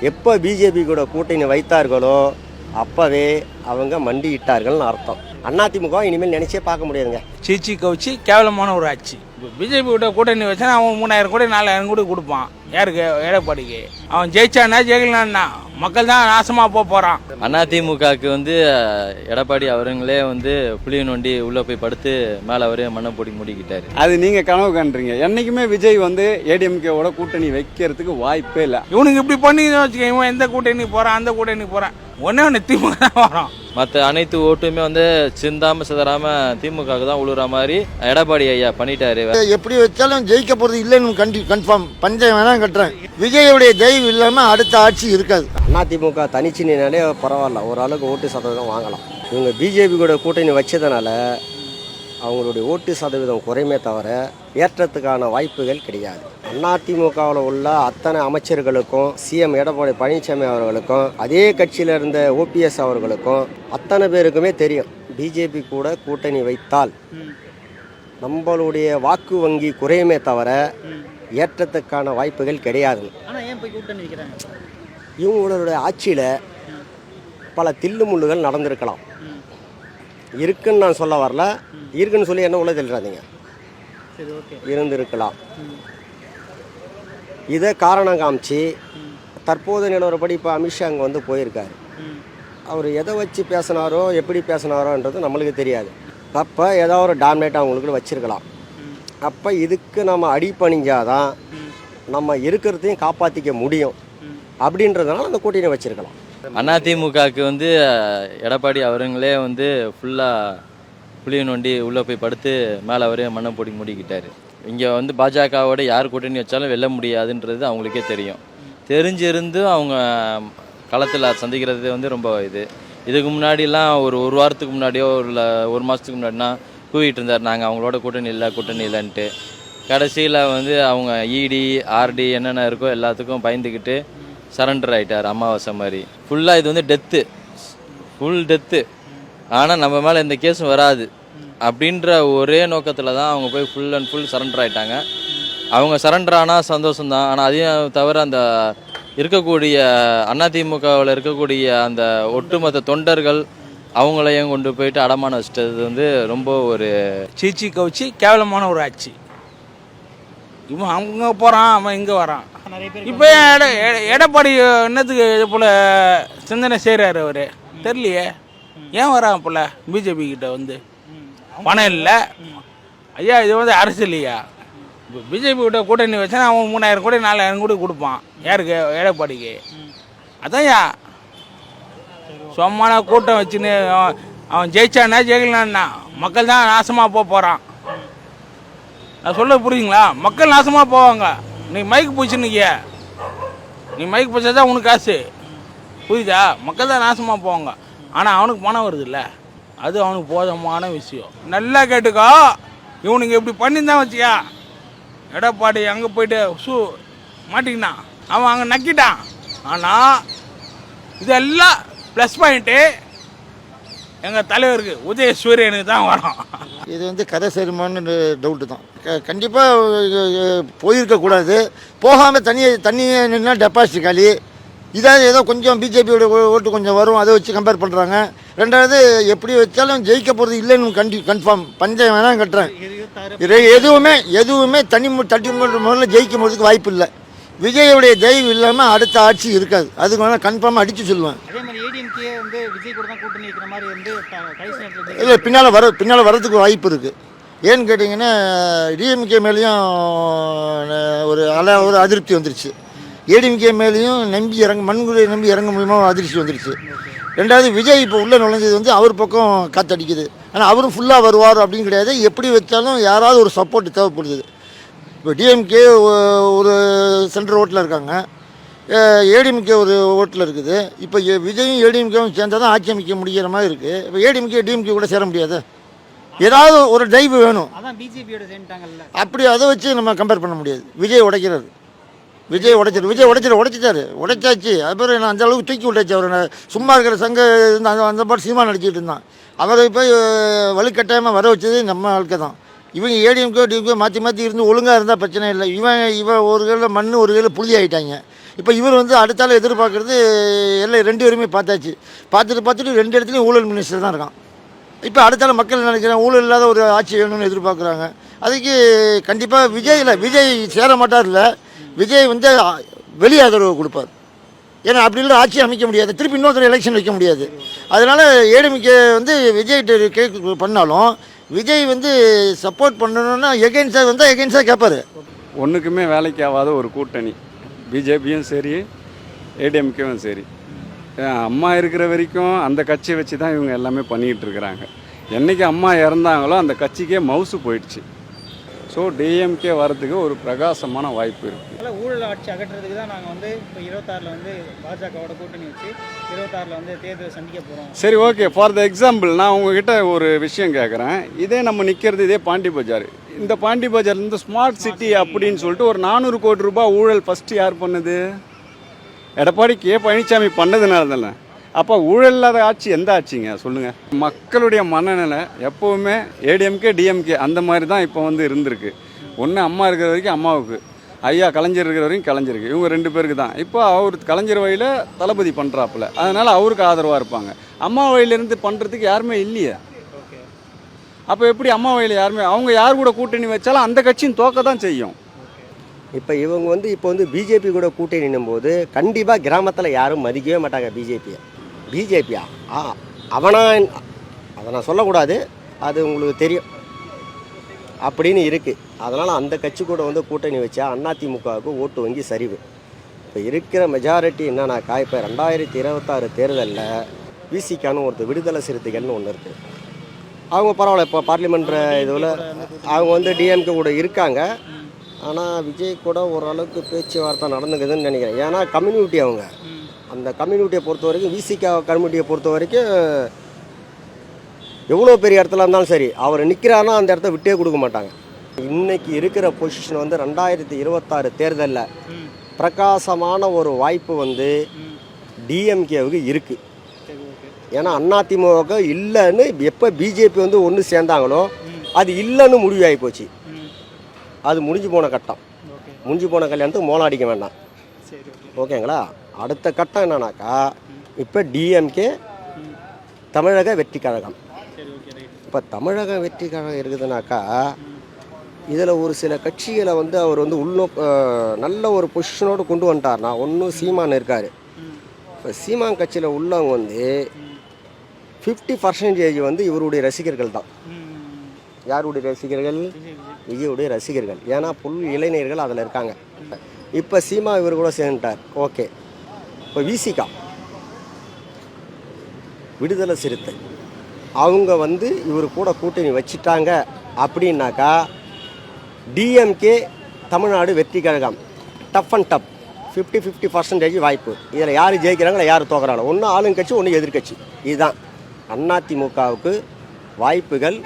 எப்போ பிஜேபி கூட கூட்டணி வைத்தார்களோ அப்போவே அவங்க மண்டியிட்டார்கள்னு அர்த்தம். அதிமுக இனிமேல் நினைச்சே பார்க்க முடியாதுங்க. சீச்சி கவுச்சி கேவலமான ஒரு ஆட்சி. இப்போ பிஜேபி கிட்ட கூட்டணி வச்சா அவன் 3000 கோடி 4000 கோடி கொடுப்பான். யாருக்கு? எடப்பாடிக்கு. அவன் ஜெயிச்சானா ஜெயிக்கலான்னா மக்கள் தான் நாசமாக போகிறான். அதிமுகவுக்கு எடப்பாடி அவருங்களே புளிய நோண்டி உள்ளே போய் படுத்து மேலே அவரே மண்ணை போடி முடிக்கிட்டாரு. அது நீங்கள் கனவு காண்றீங்க. என்றைக்குமே விஜய் ஏடிஎம்கேவோட கூட்டணி வைக்கிறதுக்கு வாய்ப்பே இல்லை. இவனுக்கு இப்படி பண்ணின்னு வச்சுக்க, இவன் எந்த கூட்டணி போகிறான் அந்த கூட்டணி போகிறான், ஒன்று திமுக தான் வரும். மற்ற அனைத்து ஓட்டுமே சிந்தாம சிதறாம திமுகவுக்கு தான் உழுற மாதிரி எடப்பாடி ஐயா பண்ணிட்டாரு. எப்படி வச்சாலும் ஜெயிக்க போறது இல்லைன்னு கன்ஃபார்ம் பஞ்சம் வேணா கட்டுறேன். விஜயோடைய தயவு இல்லாம அடுத்த ஆட்சி இருக்காது. அதிமுக தனிச்சினாலே பரவாயில்ல, ஓரளவுக்கு ஓட்டு சதவீதம் வாங்கலாம். இவங்க பிஜேபி கூட கூட்டணி வச்சதுனால அவங்களுடைய ஓட்டு சதவீதம் குறைமே தவிர ஏற்றத்துக்கான வாய்ப்புகள் கிடையாது. அதிமுகவில் உள்ள அத்தனை அமைச்சர்களுக்கும் சிஎம் எடப்பாடி பழனிசாமி அவர்களுக்கும் அதே கட்சியில் இருந்த ஓபிஎஸ் அவர்களுக்கும் அத்தனை பேருக்குமே தெரியும், பிஜேபி கூட கூட்டணி வைத்தால் நம்மளுடைய வாக்கு வங்கி குறையுமே தவிர ஏற்றத்துக்கான வாய்ப்புகள் கிடையாது. இவங்களுடைய ஆட்சியில் பல தில்லுமுள்ளுகள் நடந்திருக்கலாம். இருக்குன்னு நான் சொல்ல வரல, இருக்குன்னு சொல்லி என்ன உள்ள தெளிறாதீங்க, இருந்திருக்கலாம். இதை காரணம் காமிச்சு தற்போது நிலவரப்படி இப்போ அமித்ஷா அங்கே போயிருக்காரு. அவர் எதை வச்சு பேசினாரோ எப்படி பேசினாரோன்றது நம்மளுக்கு தெரியாது. அப்போ ஏதோ ஒரு டாமினேட் அவங்களுக்கு வச்சுருக்கலாம். அப்போ இதுக்கு நம்ம அடிப்பணிஞ்சாதான் நம்ம இருக்கிறதையும் காப்பாற்றிக்க முடியும் அப்படின்றதுனால அந்த கூட்டணி வச்சுருக்கலாம். அதிமுகவுக்கு எடப்பாடி அவருங்களே ஃபுல்லாக புளிய நோண்டி உள்ளே போய் படுத்து மேலே அவரே மண்ணை போடி முடிக்கிட்டாரு. இங்கே பாஜகவோட யார் கூட்டணி வச்சாலும் வெல்ல முடியாதுன்றது அவங்களுக்கே தெரியும். தெரிஞ்சிருந்தும் அவங்க களத்தில் சந்திக்கிறது ரொம்ப இதுக்கு முன்னாடிலாம் ஒரு வாரத்துக்கு முன்னாடியோ இல்லை ஒரு மாதத்துக்கு முன்னாடினா கூவிட்டு இருந்தார், நாங்கள் அவங்களோட கூட்டணி இல்லைன்ட்டு. கடைசியில் அவங்க இடி ஆர்டி என்னென்ன இருக்கோ எல்லாத்துக்கும் பயந்துக்கிட்டு சரண்டர் ஆகிட்டார். அமாவாசை மாதிரி ஃபுல்லாக இது ஃபுல் டெத்து. ஆனால் நம்ம மேலே எந்த கேஸும் வராது அப்படின்ற ஒரே நோக்கத்தில் தான் அவங்க போய் ஃபுல் அண்ட் ஃபுல் சரண்டர் ஆகிட்டாங்க. அவங்க சரண்டர் ஆனால் சந்தோஷம்தான். ஆனால் அதையும் தவிர அந்த இருக்கக்கூடிய அதிமுகவில் இருக்கக்கூடிய அந்த ஒட்டுமொத்த தொண்டர்கள் அவங்களையும் கொண்டு போயிட்டு அடமான வச்சிட்டது ரொம்ப ஒரு சீச்சி கவுச்சி கேவலமான ஒரு ஆட்சி. இவன் அங்கே போகிறான், அவன் இங்கே வரான். இப்போ எடப்பாடி என்னத்துக்கு இது போல் சிந்தனை செய்கிறாரு அவர் தெரியலையே. ஏன் வரான் போல பிஜேபி கிட்ட பணம் இல்லை ஐயா, இது அரசியலையா. இப்போ பிஜேபி கிட்ட கூட்டணி வச்சா அவன் 3000 கோடி 4000 கோடி கொடுப்பான். யாருக்கு? எடப்பாடிக்கு. அதான்யா சும்மான கூட்டம் வச்சுன்னு அவன் ஜெயிச்சானா ஜெயிக்கலான்னா மக்கள் தான் நாசமாக போகிறான். நான் சொல்ல புரியுங்களா? மக்கள் நாசமாக போவாங்க. நீ மைக்கு போச்சுன்னுக்கிய, நீ மைக்கு போச்சா தான் உனக்கு காசு, புரியுதா? மக்கள் தான் நாசமாக போவாங்க. ஆனால் அவனுக்கு பணம் வருது இல்லை, அது அவனுக்கு போதுமான விஷயம். நல்லா கேட்டுக்கோ, இவனுக்கு இப்படி பண்ணியிருந்தான் வச்சியா, எடப்பாடி அங்கே போயிட்டு மாட்டிக்கினான், அவன் அங்கே நக்கிட்டான். ஆனால் இதெல்லாம் ப்ளஸ் பாயிண்ட்டு எங்கள் தலைவருக்கு உதயசூரியனுக்கு தான் வரும். இது கதை சேருமான்னு டவுட்டு தான். கண்டிப்பாக போயிருக்கக்கூடாது. போகாமல் தண்ணியை நின்னா டெபாசிட் காலி. இதாவது ஏதோ கொஞ்சம் பிஜேபியோட ஓட்டு கொஞ்சம் வரும், அதை வச்சு கம்பேர் பண்ணுறாங்க. ரெண்டாவது எப்படி வச்சாலும் ஜெயிக்க போகிறது இல்லைன்னு கன்ஃபார்ம் பஞ்சம் வேணா கட்டுறேன். எதுவுமே தட்டி முதல்ல ஜெயிக்கும் போகிறதுக்கு வாய்ப்பு இல்லை. விஜயோடைய தயவு இல்லாமல் அடுத்த ஆட்சி இருக்காது. அதுக்கு வேணால் கன்ஃபார்மாக அடித்து சொல்லுவேன். இல்லை, பின்னால் வரதுக்கு வாய்ப்பு இருக்குது. ஏன்னு கேட்டிங்கன்னா டிஎம்கே மேலேயும் ஒரு அதிருப்தி வந்துருச்சு. ஏடிஎம்கே மேலேயும் மண்குடியை நம்பி இறங்க மூலியமாக அதிர்ச்சி வந்துருச்சு. ரெண்டாவது விஜய் இப்போ உள்ளே நுழைஞ்சது அவர் பக்கம் காற்றடிக்குது. ஆனால் அவரும் ஃபுல்லாக வருவார் அப்படின்னு கிடையாது. எப்படி வச்சாலும் யாராவது ஒரு சப்போர்ட் தேவைப்படுது. இப்போ டிஎம்கே ஒரு சென்ட்ரல் ஓட்டில் இருக்காங்க, ஏடிஎம்கே ஒரு ஓட்டில் இருக்குது. இப்போ விஜயும் ஏடிஎம்கேவும் சேர்ந்தால் தான் ஆட்சி அமைக்க முடிகிற மாதிரி இருக்குது. இப்போ ஏடிஎம்கே டிஎம்கே கூட சேர முடியாது. ஏதாவது ஒரு டைவ் வேணும். அப்படி அதை வச்சு நம்ம கம்பேர் பண்ண முடியாது. விஜய் உடைக்கிறாரு, விஜய் உடைச்சாச்சு. அதுக்கப்புறம் நான் அந்த அளவுக்கு தூக்கி விட்டாச்சு. அவர் சும்மா இருக்கிற சங்க அந்த பாட்டு சினிமா நடிச்சிட்டு இருந்தான். அவரை போய் வலுக்கட்டாயமாக வர வச்சது நம்ம ஆட்கள் தான். இவங்க ஏடிஎம்கே டிஎம்கே மாற்றி இருந்து ஒழுங்காக இருந்தால் பிரச்சனை இல்லை. இவன் ஒரு கையில் மண் ஒரு கையில் புழுதி ஆகிட்டாங்க. இப்போ இவர் வந்து அடுத்தால எதிர்பார்க்குறது எல்லாம் 2 பேருமே பார்த்துட்டு 2 இடத்துலையும் ஊழல் மினிஸ்டர் தான் இருக்கான். இப்போ அடுத்தால மக்கள் நினைக்கிறேன் ஊழல் இல்லாத ஒரு ஆட்சி வேணும்னு எதிர்பார்க்குறாங்க. அதுக்கு கண்டிப்பாக விஜய் சேர மாட்டார்ல, விஜய் வந்து வெளி ஆதரவு கொடுப்பார். ஏன்னா அப்படி இல்லை ஆட்சி அமைக்க முடியாது, திருப்பி இன்னொருத்தர் எலெக்ஷன் வைக்க முடியாது. அதனால் ஏடிஎம்கே வந்து விஜய்கிட்ட கேட்க பண்ணாலும் விஜய் வந்து சப்போர்ட் பண்ணணும்னா எகெயின்ஸ்டாக கேட்பார். ஒன்றுக்குமே வேலைக்கு ஆகாத ஒரு கூட்டணி, பிஜேபியும் சரி ஏடிஎம்கேவும் சரி. அம்மா இருக்கிற வரைக்கும் அந்த கட்சியை வச்சு தான் இவங்க எல்லாமே பண்ணிக்கிட்டு இருக்கிறாங்க. என்றைக்கு அம்மா இறந்தாங்களோ அந்த கட்சிக்கே மவுசு போயிடுச்சு. ஸோ டிஎம்கே வரதுக்கு ஒரு பிரகாசமான வாய்ப்பு இருக்குது. அதனால் ஊழல் ஆட்சி அகற்றுறதுக்கு தான் நாங்கள் வந்து இப்போ 26 வந்து பாஜகவோட கூட்டணி வச்சு 26 வந்து தேர்தலை சந்திக்க போகிறோம். சரி, ஓகே. ஃபார் த எக்ஸாம்பிள் நான் உங்ககிட்ட ஒரு விஷயம் கேட்குறேன். இதே நம்ம நிற்கிறது இதே பாண்டி பஜார். இந்த பாண்டி பஜார்லேருந்து ஸ்மார்ட் சிட்டி அப்படின்னு சொல்லிட்டு ஒரு 400 கோடி ரூபாய் ஊழல் ஃபஸ்ட்டு யார் பண்ணுது? எடப்பாடி கே பழனிசாமி பண்ணதுனால தானே. அப்போ ஊழல் இல்லாத ஆட்சி எந்த ஆட்சிங்க சொல்லுங்கள்? மக்களுடைய மனநிலை எப்போவுமே ஏடிஎம்கே டிஎம்கே அந்த மாதிரி தான் இப்போ வந்து இருந்திருக்கு. ஒன்று அம்மா இருக்கிற வரைக்கும் அம்மாவுக்கு, ஐயா கலைஞர் இருக்கிற வரைக்கும் கலைஞருக்கு, இவங்க 2 பேருக்கு தான். இப்போ அவர் கலைஞர் வழியில் தளபதி பண்ணுறாப்புல, அதனால் அவருக்கு ஆதரவாக இருப்பாங்க. அம்மா வழியிலேருந்து பண்ணுறதுக்கு யாருமே இல்லையே. அப்போ எப்படி அம்மா வழியில் யாருமே, அவங்க யார் கூட கூட்டணி வச்சாலும் அந்த கட்சியும் தோக்க தான் செய்யும். இப்போ இவங்க வந்து இப்போ வந்து பிஜேபி கூட கூட்டணினும் போது கண்டிப்பாக கிராமத்தில் யாரும் மதிக்கவே மாட்டாங்க பிஜேபியா அவனா அதை நான் சொல்லக்கூடாது, அது உங்களுக்கு தெரியும் அப்படின்னு இருக்குது. அதனால் அந்த கட்சி கூட வந்து கூட்டணி வச்சா அதிமுகவுக்கு ஓட்டு வங்கி சரிவு. இப்போ இருக்கிற மெஜாரிட்டி என்னன்னாக்கா, இப்போ 2026 தேர்தலில் விசிகான்னு ஒருத்தர் விடுதலை சிறுத்தைகள்னு ஒன்று இருக்குது. அவங்க பரவாயில்ல, இப்போ பார்லிமெண்ட் இதில் அவங்க வந்து டிஎம்கே கூட இருக்காங்க. ஆனால் விஜய் கூட ஓரளவுக்கு பேச்சுவார்த்தை நடந்துக்குதுன்னு நினைக்கிறேன். ஏன்னா கம்யூனிட்டி அவங்க அந்த கம்யூனிட்டியை பொறுத்த வரைக்கும், விசிகா கம்யூனிட்டியை பொறுத்த வரைக்கும் எவ்வளோ பெரிய இடத்துல இருந்தாலும் சரி, அவர் நிற்கிறாருன்னா அந்த இடத்த விட்டே கொடுக்க மாட்டாங்க. இன்றைக்கி இருக்கிற பொசிஷன் வந்து 2026 தேர்தலில் பிரகாசமான ஒரு வாய்ப்பு வந்து டிஎம்கேவுக்கு இருக்குது. ஏன்னா அதிமுக இல்லைன்னு எப்போ பிஜேபி வந்து ஒன்று சேர்ந்தாங்களோ அது இல்லைன்னு முடிவாகி போச்சு. அது முடிஞ்சு போன கட்டம். முடிஞ்சு போன கல்யாணத்துக்கு மோளம் அடிக்க வேண்டாம். ஓகேங்களா? அடுத்த கட்டம் என்னன்னாக்கா, இப்போ டிஎம்கே தமிழக வெற்றி கழகம். இப்போ தமிழக வெற்றி கழகம் இருக்குதுனாக்கா, இதில் ஒரு சில கட்சிகளை வந்து அவர் வந்து நல்ல ஒரு பொசிஷனோடு கொண்டு வந்துட்டார்னா, ஒன்றும் சீமான் இருக்கார். இப்போ சீமான் கட்சியில் உள்ளவங்க வந்து 50% வந்து இவருடைய ரசிகர்கள் தான். யாருடைய ரசிகர்கள்? விஜயுடைய ரசிகர்கள். ஏன்னா இளைஞர்கள் அதில் இருக்காங்க. இப்போ சீமா இவர் கூட சேர்ந்துட்டார். ஓகே. இப்போ விசிகா விடுதலை சிறுத்தை அவங்க வந்து இவர் கூட கூட்டணி வச்சிட்டாங்க அப்படின்னாக்கா, டிஎம்கே தமிழ்நாடு வெற்றி கழகம் டஃப் அண்ட் டப் 50% வாய்ப்பு. இதில் யார் ஜெயிக்கிறாங்களோ யார் தோக்குறாங்களோ, ஒன்று ஆளுங்கட்சி ஒன்று எதிர்கட்சி. இதுதான் அதிமுகவுக்கு வாய்ப்புகள்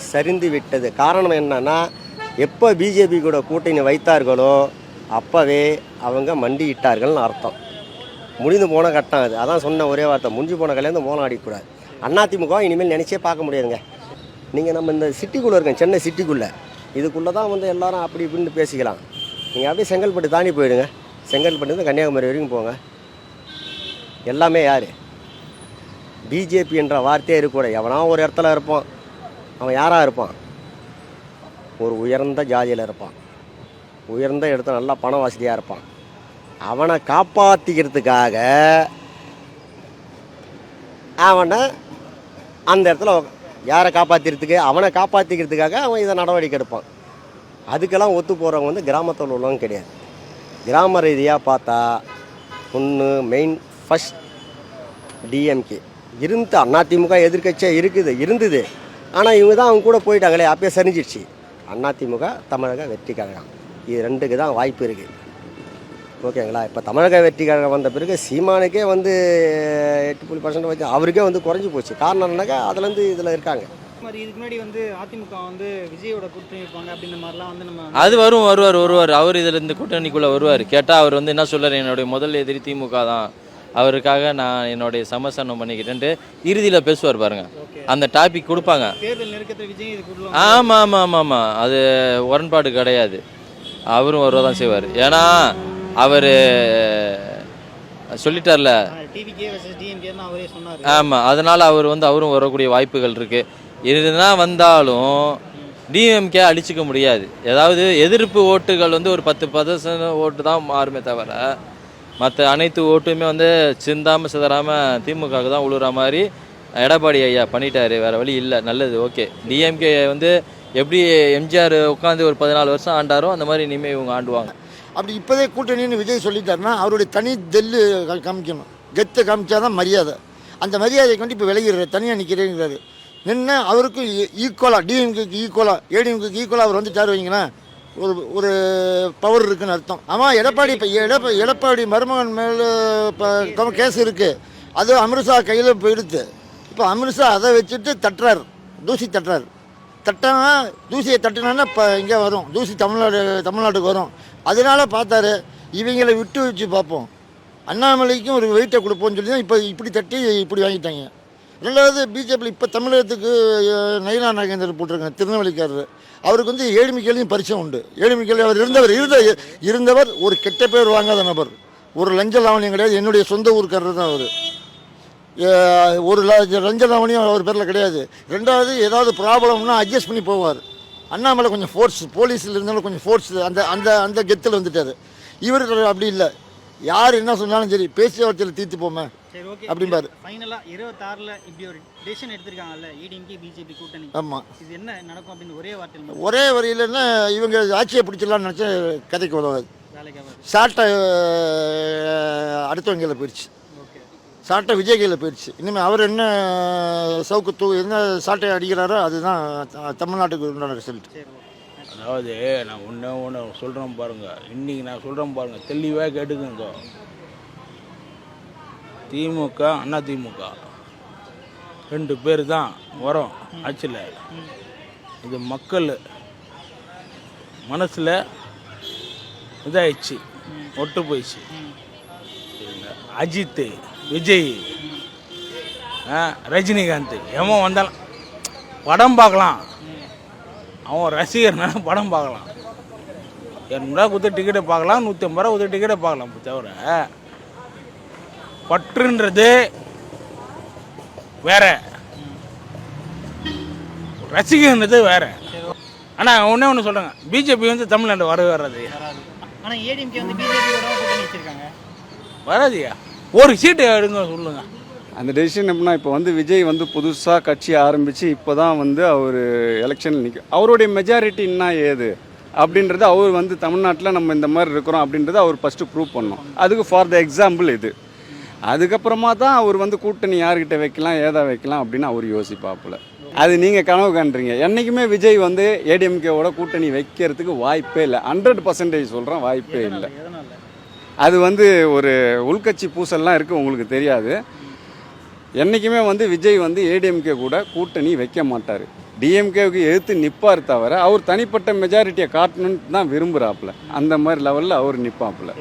சரிந்து விட்டது. காரணம் என்னன்னா, எப்போ பிஜேபி கூட கூட்டணி வைத்தார்களோ அப்போவே அவங்க மண்டியிட்டார்கள்னு அர்த்தம். முடிந்து போன கட்டம் அது. அதான் சொன்ன ஒரே வார்த்தை, முடிஞ்சு போன கல்யாணம் மோளம் அடிக்கக்கூடாது. அதிமுக இனிமேல் நினச்சே பார்க்க முடியாதுங்க. நீங்கள் நம்ம இந்த சிட்டிக்குள்ளே இருக்கோம், சென்னை சிட்டிக்குள்ளே, இதுக்குள்ளே தான் வந்து எல்லாரும் அப்படி இப்படின்னு பேசிக்கலாம். நீங்கள் அப்படியே செங்கல்பட்டு தாண்டி போயிடுங்க, செங்கல்பட்டு கன்னியாகுமரி வரைக்கும் போங்க, எல்லாமே யார்? பிஜேபி என்ற வார்த்தையே இருக்கக்கூட. எவனா ஒரு இடத்துல இருப்பான், அவன் யாராக இருப்பான்? ஒரு உயர்ந்த ஜாதியில் இருப்பான், உயர்ந்த இடத்துல நல்லா பண வசதியாக இருப்பான். அவனை காப்பாற்றிக்கிறதுக்காக அவனை அந்த இடத்துல யாரை காப்பாற்றிக்கிறதுக்கு, அவனை காப்பாற்றிக்கிறதுக்காக அவன் இதை நடவடிக்கை எடுப்பான். அதுக்கெல்லாம் ஒத்து போகிறவங்க வந்து கிராமத்தில் உள்ளவங்க கிடையாது. கிராம ரீதியாக பார்த்தா ஒன்று மெயின் ஃபஸ்ட் டிஎம்கே இருந்து அதிமுக எதிர்கட்சியாக இருந்தது. ஆனால் இவங்க தான் அவங்க கூட போயிட்டாங்களே, அப்பயே சரிஞ்சிடுச்சு. அதிமுக தமிழக வெற்றி கழகம், இது 2க்கு தான் வாய்ப்பு இருக்குது. ஓகேங்களா? இப்போ தமிழக வெற்றி கழகம் வந்த பிறகு சீமானுக்கே வந்து 8% வச்சு அவருக்கே வந்து குறைஞ்சி போச்சு. காரணம் என்னன்னாக்கா, அதுலேருந்து இதில் இருக்காங்க. இதுக்கு முன்னாடி வந்து அதிமுக வந்து விஜயோட கூட்டணி இருப்பாங்க அப்படின்ற மாதிரிலாம் வந்து நம்ம அது வருவார். அவர் இதில் இந்த கூட்டணிக்குள்ளே வருவார். கேட்டால் அவர் வந்து என்ன சொல்கிறார், என்னுடைய முதல் எதிரி திமுக தான், அவருக்காக நான் என்னுடைய சமசனம் பண்ணிக்கிட்டேன்ட்டு இறுதியில் பேசுவார் பாருங்க. அந்த டாபிக் கொடுப்பாங்க. தேர்தல் நெருக்கத்தில் விஜய் இது ஆமாம், அது உடன்பாடு கிடையாது. அவரும் வருவதான் செய்வார். ஏன்னா அவர் சொல்லிட்டார்ல. டிவிகே வெர்சஸ் டிஎம்கேன்னு அவரே சொன்னார். ஆமாம், அதனால் அவரும் வரக்கூடிய வாய்ப்புகள் இருக்குது. இதுதான் வந்தாலும் டிஎம்கே அடிச்சுக்க முடியாது. ஏதாவது எதிர்ப்பு ஓட்டுகள் வந்து ஒரு 10% ஓட்டு தான் மாறுமே தவிர மற்ற அனைத்து ஓட்டுமே சிந்தாமல் சிதறாமல் திமுகவுக்கு தான் உழுற மாதிரி எடப்பாடி ஐயா பண்ணிட்டாரு. வேறு வழி இல்லை. நல்லது, ஓகே. டிஎம்கே எப்படி எம்ஜிஆர் உட்காந்து ஒரு 14 வருஷம் ஆண்டாரோ அந்த மாதிரி இனிமேல் இவங்க ஆண்டுவாங்க. அப்படி இப்போதே கூட்டணின்னு விஜய் சொல்லிட்டாருன்னா அவருடைய தனி தெல்லு காமிக்கணும். கெத்தை காமிச்சா தான் மரியாதை. அந்த மரியாதைக்கு வந்து இப்போ விலகிடுறாரு, தனியாக நிற்கிறேங்கிறாரு. நின்று அவருக்கும் ஈக்குவலாக, டிஎம்கேக்கு ஈக்குவலாக, ஏடிஎம்கேக்கு ஈக்குவலாக அவர் வந்துட்டார் வைங்களேன், ஒரு பவர் இருக்குன்னு அர்த்தம். ஆமாம், எடப்பாடி இப்போ எடப்பாடி மருமகன் மேலே இப்போ கேஸ் இருக்குது. அது அமித்ஷா கையில் போயிடுத்து. இப்போ அமித்ஷா அதை வச்சுட்டு தட்டுறாரு, தூசி தட்டுறாரு. தட்டானா தூசியை தட்டினான்னா இப்போ இங்கே வரும் தூசி, தமிழ்நாட்டுக்கு வரும். அதனால பார்த்தாரு, இவங்களை விட்டு வச்சு பார்ப்போம், அண்ணாமலைக்கும் ஒரு வெயிட்டை கொடுப்போம்னு சொல்லி தான் இப்போ இப்படி தட்டி இப்படி வாங்கிட்டாங்க. ரெண்டாவது பிஜேபியில் இப்போ தமிழகத்துக்கு நயினா நாகேந்திரன் போட்டிருக்காங்க, திருநெல்வேலிக்காரர். அவருக்கு ஏடிஎம்கேலையும் பரிச்சயம் உண்டு. ஏடிஎம்கேல அவர் இருந்தவர் ஒரு கெட்ட பேர் வாங்காத நபர். ஒரு லஞ்ச லாவணியம் கிடையாது. என்னுடைய சொந்த ஊருக்காரர் தான் அவர். ஒரு லஞ்ச லாவணியம் அவர் பேரில் கிடையாது. ரெண்டாவது ஏதாவது ப்ராப்ளம்னா அட்ஜஸ்ட் பண்ணி போவார். அண்ணாமலை கொஞ்சம் ஃபோர்ஸ், போலீஸில் இருந்தாலும் கொஞ்சம் ஃபோர்ஸ், அந்த அந்த அந்த கெத்தில் வந்துட்டார். இவர் அப்படி இல்லை. யார் என்ன சொன்னாலும் சரி பேச்சுவார்த்தையில் தீர்த்து போமே அப்படிம்பாரு. ஃபைனலாக 26ல் இப்படி ஒரு டெசிஷன் எடுத்திருக்காங்கல்ல ஏடிஎம்கே பிஜேபி கூட்டணி. ஆமாம், இது என்ன நடக்கும் அப்படின்னு ஒரே வரியிலன்னா இவங்க ஆட்சியை பிடிச்சிடலாம்னு நினச்சா கதைக்கு உதவாது. சாட்டை அடுத்தவங்க கையில் போயிடுச்சு, சாட்டை விஜய் கையில் போயிடுச்சு. இனிமேல் அவர் என்ன என்ன சாட்டை அடிக்கிறாரோ அதுதான் தமிழ்நாட்டுக்கு உண்டான ரிசல்ட். அதாவது நான் ஒன்று சொல்கிறேன் பாருங்கள், இன்றைக்கி நான் சொல்கிறேன் பாருங்கள், தெளிவாக கேட்டுக்குங்க. திமுக அண்ணா திமுக 2 பேர் தான் வரும் ஆட்சியில். இது மக்கள் மனசில் இதாகிடுச்சு, ஒட்டு போயிடுச்சு. அஜித், விஜய், ரஜினிகாந்த் எவன் வந்தாலும் படம் பார்க்கலாம், அவன் ரசிகர்னால படம் பார்க்கலாம். 200 கொடுத்து டிக்கெட்டை பார்க்கலாம், 150 கொடுத்து டிக்கெட்டை பார்க்கலாம். தவிர பற்றுன்றது வேற, ரசிகன்றது வேற. ஆனால் ஒன்று சொல்கிறேங்க, பிஜேபி தமிழ்நாடு வர்றது ஆனால் ஏடிஎம்கே பிஜேபியோட கூட்டணி வச்சிருக்காங்க, வராதியா? ஒரு சீட்டு எடுங்க சொல்லுங்க. அந்த டெசிஷன் எப்படின்னா, இப்போ விஜய் புதுசாக கட்சி ஆரம்பித்து இப்போ தான் அவர் எலெக்ஷனில் நிற்கும். அவருடைய மெஜாரிட்டி என்ன ஏது அப்படின்றது அவர் தமிழ்நாட்டில் நம்ம இந்த மாதிரி இருக்கிறோம் அப்படின்றத அவர் ஃபஸ்ட்டு ப்ரூவ் பண்ணோம். அதுக்கு ஃபார் த எக்ஸாம்பிள் இது. அதுக்கப்புறமா தான் அவர் கூட்டணி யார்கிட்ட வைக்கலாம், ஏதா வைக்கலாம் அப்படின்னு அவர் யோசிப்பாப்புல. அது நீங்கள் கனவு காண்றீங்க. என்றைக்குமே விஜய் ஏடிஎம்கேவோட கூட்டணி வைக்கிறதுக்கு வாய்ப்பே இல்லை. 100% சொல்கிறேன், வாய்ப்பே இல்லை. அது ஒரு உள்கட்சி பூசல்லாம் இருக்குது, உங்களுக்கு தெரியாது. என்றைக்குமே விஜய் ஏடிஎம்கே கூட கூட்டணி வைக்க மாட்டார். டிஎம்கேவுக்கு எதிர்த்து நிற்பார் தவிர அவர் தனிப்பட்ட மெஜாரிட்டியை காட்டணுன்னு தான் விரும்புகிறாப்புல. அந்த மாதிரி லெவலில் அவர் நிற்பாப்புல.